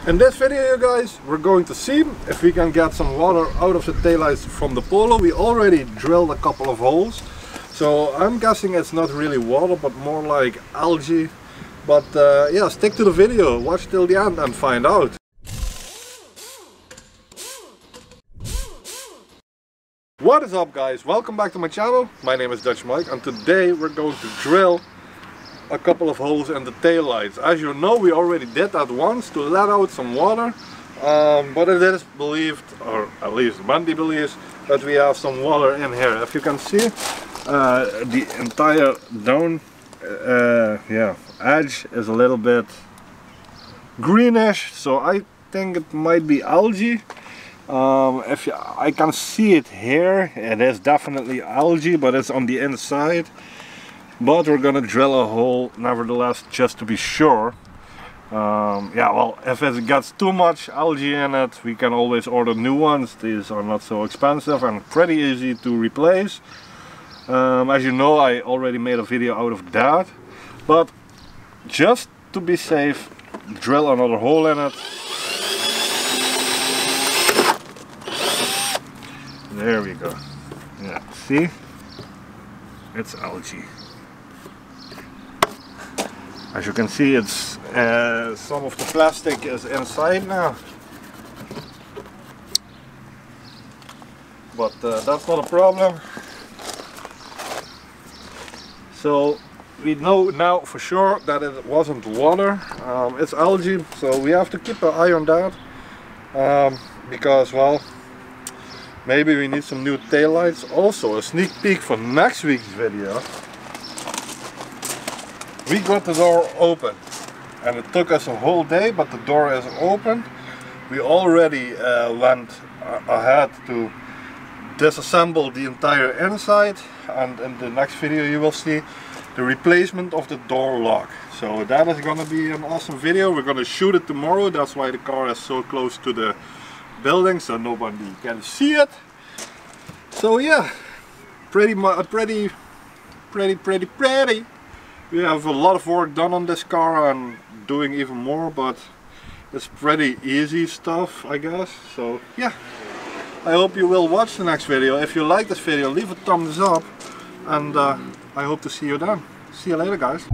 In this video, you guys, we're going to see if we can get some water out of the taillights from the Polo. We already drilled a couple of holes, so I'm guessing it's not really water but more like algae. But yeah, stick to the video, watch till the end and find out. What is up, guys? Welcome back to my channel. My name is Dutch Mike and today we're going to drill a couple of holes in the taillights. As you know, we already did that once to let out some water, but it is believed, or at least Mandy believes, that we have some water in here. If you can see, the entire down edge is a little bit greenish, so I think it might be algae. I can see it here, it is definitely algae, but it's on the inside. But we're gonna drill a hole nevertheless, just to be sure. Yeah, well, if it gets too much algae in it, we can always order new ones. These are not so expensive and pretty easy to replace. As you know, I already made a video out of that. But just to be safe, drill another hole in it. There we go. Yeah, see? It's algae. As you can see, it's some of the plastic is inside now, but that's not a problem. So we know now for sure that it wasn't water, it's algae, so we have to keep an eye on that, because, well, maybe we need some new taillights. Also, a sneak peek for next week's video. We got the door open and it took us a whole day, but the door is open. We already went ahead to disassemble the entire inside, and in the next video you will see the replacement of the door lock. So that is gonna be an awesome video. We're gonna shoot it tomorrow. That's why the car is so close to the building, so nobody can see it. So yeah, pretty. We have a lot of work done on this car and doing even more, but it's pretty easy stuff, I guess. So yeah, I hope you will watch the next video. If you like this video, leave a thumbs up, and I hope to see you then. See you later, guys.